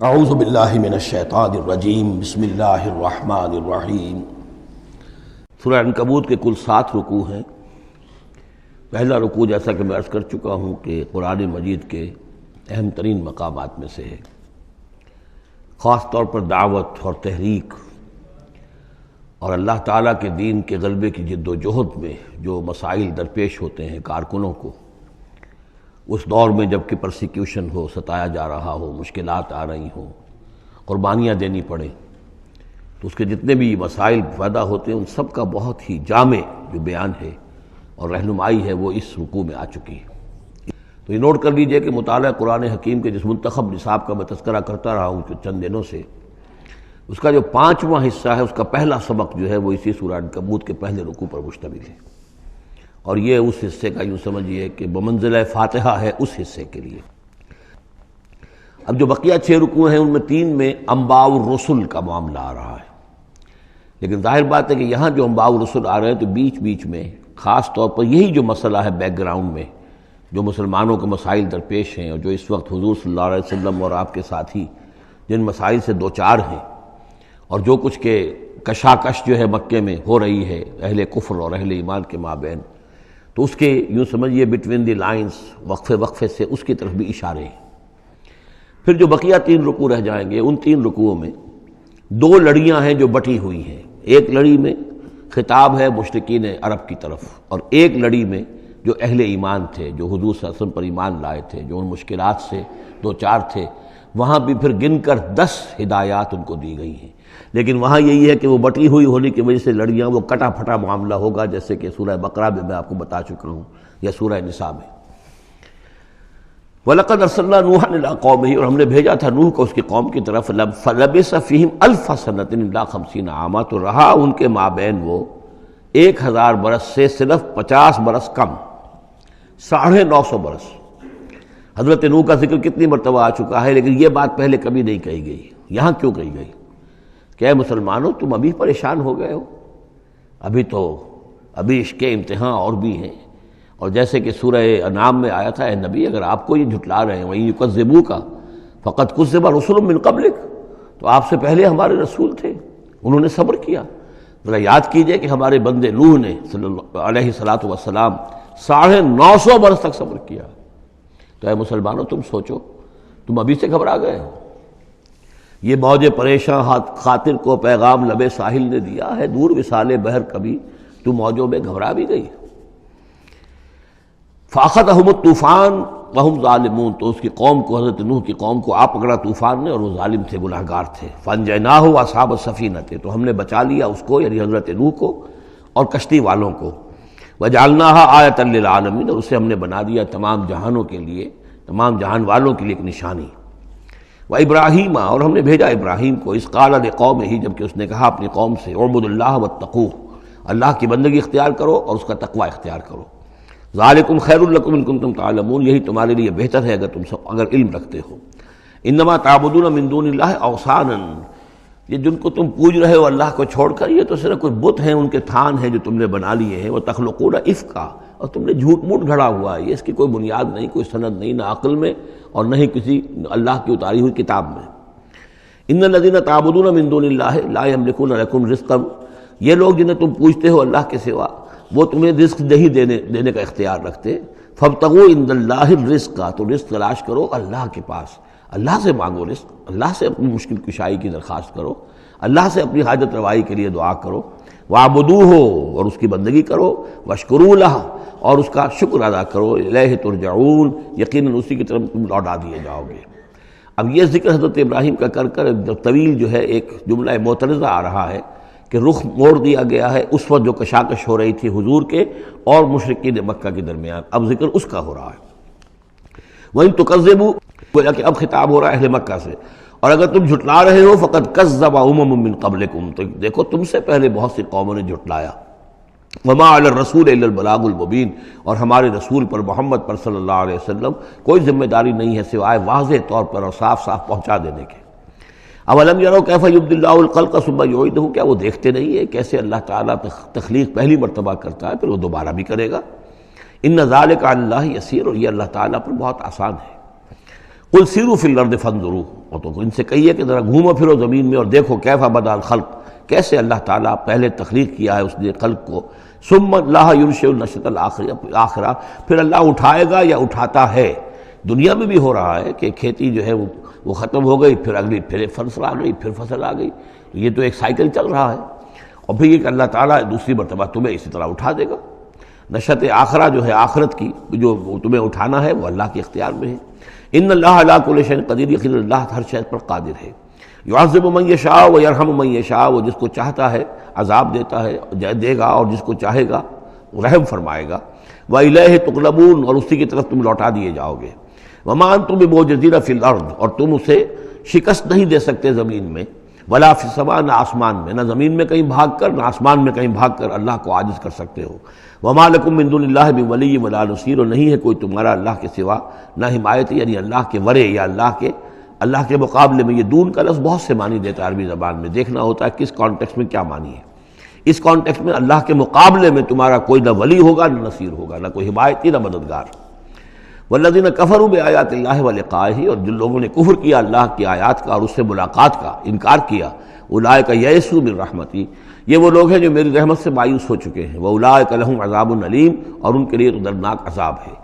اعوذ باللہ من الشیطان الرجیم بسم اللہ الرحمن الرحیم۔ سورہ عنکبوت کے کل 7 رکوع ہیں۔ پہلا رکوع جیسا کہ میں عرض کر چکا ہوں کہ قرآن مجید کے اہم ترین مقامات میں سے ہے، خاص طور پر دعوت اور تحریک اور اللہ تعالیٰ کے دین کے غلبے کی جد و جہد میں جو مسائل درپیش ہوتے ہیں کارکنوں کو، اس دور میں جب کہ پرسیکیوشن ہو، ستایا جا رہا ہو، مشکلات آ رہی ہوں، قربانیاں دینی پڑیں، تو اس کے جتنے بھی مسائل پیدا ہوتے ہیں ان سب کا بہت ہی جامع جو بیان ہے اور رہنمائی ہے وہ اس رکوع میں آ چکی ہے۔ تو یہ نوٹ کر لیجئے کہ مطالعہ قرآن حکیم کے جس منتخب نصاب کا میں تذکرہ کرتا رہا ہوں چند دنوں سے، اس کا جو 5واں حصہ ہے اس کا پہلا سبق جو ہے وہ اسی سورہ عنکبوت کے پہلے رکوع پر مشتمل ہے، اور یہ اس حصے کا یوں سمجھیے کہ بمنزلہ فاتحہ ہے اس حصے کے لیے۔ اب جو بقیہ 6 رکوع ہیں ان میں 3 میں انباء الرسل کا معاملہ آ رہا ہے، لیکن ظاہر بات ہے کہ یہاں جو انباء الرسل آ رہے ہیں تو بیچ بیچ میں خاص طور پر یہی جو مسئلہ ہے بیک گراؤنڈ میں جو مسلمانوں کے مسائل درپیش ہیں اور جو اس وقت حضور صلی اللہ علیہ وسلم اور آپ کے ساتھی جن مسائل سے دوچار ہیں، اور جو کچھ کہ کشاکش جو ہے مکے میں ہو رہی ہے اہل کفر اور اہل ایمان کے مابین، تو اس کے یوں سمجھیے بٹوین دی لائنز وقفے وقفے سے اس کی طرف بھی اشارے ہیں۔ پھر جو بقیہ 3 رکوع رہ جائیں گے ان 3 رکوعوں میں 2 لڑیاں ہیں جو بٹی ہوئی ہیں۔ ایک لڑی میں خطاب ہے مشرکین عرب کی طرف، اور ایک لڑی میں جو اہل ایمان تھے، جو حضور صلی اللہ علیہ وسلم پر ایمان لائے تھے، جو ان مشکلات سے دوچار تھے، وہاں بھی پھر گن کر 10 ہدایات ان کو دی گئی ہیں، لیکن وہاں یہی ہے کہ وہ بٹی ہوئی ہونے کی وجہ سے لڑیاں وہ کٹا پھٹا معاملہ ہوگا، جیسے کہ سورہ بقرہ میں آپ کو بتا چکا ہوں یا سورہ نساء میں۔ وَلَقَدْ أَرْسَلْنَا نُوحًا إِلَىٰ قَوْمِهِ، اور ہم نے بھیجا تھا نوح کو اس کی قوم کی طرف، فَلَبِثَ فِيهِمْ أَلْفَ سَنَةٍ إِلَّا 50 عَامًا، تو رہا ان کے مابین وہ 1000 برس سے صرف 50 برس کم، 950 برس۔ حضرت نوح کا ذکر کتنی مرتبہ آ چکا ہے، لیکن یہ بات پہلے کبھی نہیں کہی گئی، یہاں کیوں کہی گئی کہ اے مسلمانوں تم ابھی پریشان ہو گئے ہو، ابھی عشق امتحان اور بھی ہیں، اور جیسے کہ سورہ انعام میں آیا تھا، اے نبی اگر آپ کو یہ جھٹلا رہے ہیں وَإِن يُكَذِّبُوكَ فَقَدْ كُذِّبَ رُسُلٌ مِّن قَبْلِكَ، تو آپ سے پہلے ہمارے رسول تھے، انہوں نے صبر کیا۔ ذرا یاد کیجئے کہ ہمارے بندے نوح نے صلی اللہ علیہ السلام 950 برس تک صبر کیا۔ تو اے مسلمانوں تم سوچو، تم ابھی سے گھبرا گئے ہو؟ یہ موج پریشاں خاطر کو پیغام لبے ساحل نے دیا ہے، دور وصال بحر کبھی تو موجوں میں گھبرا بھی گئی۔ فَأَخَذَهُمُ الطُّوفَانُ وَهُمْ ظَالِمُونَ، تو اس کی قوم کو، حضرت نوح کی قوم کو آ پکڑا طوفان نے، اور وہ ظالم تھے، گناہگار تھے۔ فَأَنجَيْنَاهُ وَأَصْحَابَ السَّفِينَةِ، تو ہم نے بچا لیا اس کو یعنی حضرت نوح کو اور کشتی والوں کو۔ وَجَعَلْنَاهَا آیَةً لِّلْعَالَمِينَ، اور اسے ہم نے بنا دیا تمام جہانوں کے لیے، تمام جہان والوں کے لیے ایک نشانی۔ وَإِبْرَاهِيمَ، اور ہم نے بھیجا ابراہیم کو، اذ قال لقومہ، جب کہ اس نے کہا اپنی قوم سے، اعبدوا اللہ واتقوہ، اللہ کی بندگی اختیار کرو اور اس کا تقوی اختیار کرو۔ ذالکم خیر لکم ان کنتم تعلمون، یہی تمہارے لیے بہتر ہے اگر علم رکھتے ہو۔ انما تعبدون من دون اللہ اوثانا، یہ جن کو تم پوج رہے ہو اللہ کو چھوڑ کر، یہ تو صرف کوئی بت ہیں، ان کے تھان ہیں جو تم نے بنا لیے ہیں۔ وتخلقون افکا، اور تم نے جھوٹ موٹ گھڑا ہوا ہے، یہ اس کی کوئی بنیاد نہیں، کوئی سند نہیں، نہ عقل میں اور نہ ہی کسی اللہ کی اتاری ہوئی کتاب میں۔ ان الذین تعبدون من دون اللہ لا یملکون لکم رزقا، یہ لوگ جنہیں تم پوجتے ہو اللہ کے سوا وہ تمہیں رزق نہیں دینے کا اختیار رکھتے۔ فابتغوا عند اللہ الرزق، تو رزق تلاش کرو اللہ کے پاس، اللہ سے مانگو رزق، اللہ سے اپنی مشکل کشائی کی درخواست کرو، اللہ سے اپنی حاجت روائی کے لیے دعا کرو۔ وَاعْبُدُوهُ، اور اس کی بندگی کرو، وَاشْكُرُوا لَهُ، اور اس کا شکر ادا کرو، إِلَيْهِ تُرْجَعُونَ، یقیناً اسی کی طرف تم لوٹا دیے جاؤ گے۔ اب یہ ذکر حضرت ابراہیم کا کر طویل جو ہے ایک جملہ معترضہ آ رہا ہے کہ رخ موڑ دیا گیا ہے اس وقت جو کشاکش ہو رہی تھی حضور کے اور مشرکین مکہ کے درمیان، اب ذکر اس کا ہو رہا ہے۔ وَإِن تُكَذِّبُوا، گویا کہ اب خطاب ہو رہا ہے اہل مکہ سے، اور اگر تم جھٹلا رہے ہو فقد کذب امم من قبلکم، تو دیکھو تم سے پہلے بہت سی قوموں نے جھٹلایا۔ وما علی الرسول الا البلاغ المبین، اور ہمارے رسول پر محمد پر صلی اللہ علیہ وسلم کوئی ذمہ داری نہیں ہے سوائے واضح طور پر اور صاف صاف پہنچا دینے کے۔ اولم یروا کیف یبدی اللہ الخلق ثم یعیدہ، کیا وہ دیکھتے نہیں ہے کیسے اللہ تعالیٰ تخلیق پہلی مرتبہ کرتا ہے پھر وہ دوبارہ بھی کرے گا۔ ان ذلک علی اللہ یسیر، اور یہ اللہ تعالیٰ پر بہت آسان ہے۔ قل سیروا فی الارض فانظروا، اور تو ان سے کہیے کہ ذرا گھومو پھرو زمین میں اور دیکھو کیف بدا الخلق، کیسے اللہ تعالیٰ پہلے تخلیق کیا ہے اس نے خلق کو، ثم اللہ ينشئ النشأۃ الآخرہ، پھر اللہ اٹھائے گا یا اٹھاتا ہے۔ دنیا میں بھی ہو رہا ہے کہ کھیتی جو ہے وہ ختم ہو گئی، پھر اگلی پھر فصل آ گئی، پھر فصل آ گئی، یہ تو ایک سائیکل چل رہا ہے، اور پھر یہ کہ اللہ تعالیٰ دوسری مرتبہ تمہیں اسی طرح اٹھا دے گا۔ نشأۃ آخرہ جو ہے آخرت کی جو تمہیں اٹھانا ہے وہ اللہ کے اختیار میں ہے۔ ان اللہ علی کل شیء قدیر، یقینا اللہ ہر شے پر قادر ہے۔ یعذب من یشاء و یرحم من یشاء، وہ جس کو چاہتا ہے عذاب دیتا ہے دے گا، اور جس کو چاہے گا رحم فرمائے گا۔ وإلیہ تقلبون، اور اسی کی طرف تم لوٹا دیے جاؤ گے۔ وما انتم بمعجزین فی الارض، اور تم اسے شکست نہیں دے سکتے زمین میں، ولا فی السماء، نہ آسمان میں، نہ زمین میں کہیں بھاگ کر نہ آسمان میں کہیں بھاگ کر اللہ کو عاجز کر سکتے ہو۔ وما لکم من دون اللہ من ولی ولا نصیر، اور نہیں ہے کوئی تمہارا اللہ کے سوا نہ حمایت، یعنی اللہ کے ورے یا اللہ کے مقابلے میں۔ یہ دون کا لفظ بہت سے معنی دیتا ہے عربی زبان میں، دیکھنا ہوتا ہے کس کانٹیکسٹ میں کیا معنی ہے۔ اس کانٹیکسٹ میں اللہ کے مقابلے میں تمہارا کوئی نہ ولی ہوگا نہ نصیر ہوگا، نہ کوئی حمایتی نہ مددگار۔ والذین کفروا بآیات اللہ ولقائہ، اور جن لوگوں نے کفر کیا اللہ کی آیات کا اور اس سے ملاقات کا انکار کیا، اولئک یئسوا من رحمتی، یہ وہ لوگ ہیں جو میری رحمت سے مایوس ہو چکے ہیں۔ واولئک لہم عذاب علیم، اور ان کے لیے دردناک عذاب ہے۔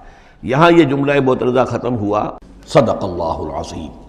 یہاں یہ جملہ مترجمہ ختم ہوا۔ صدق اللہ العظیم۔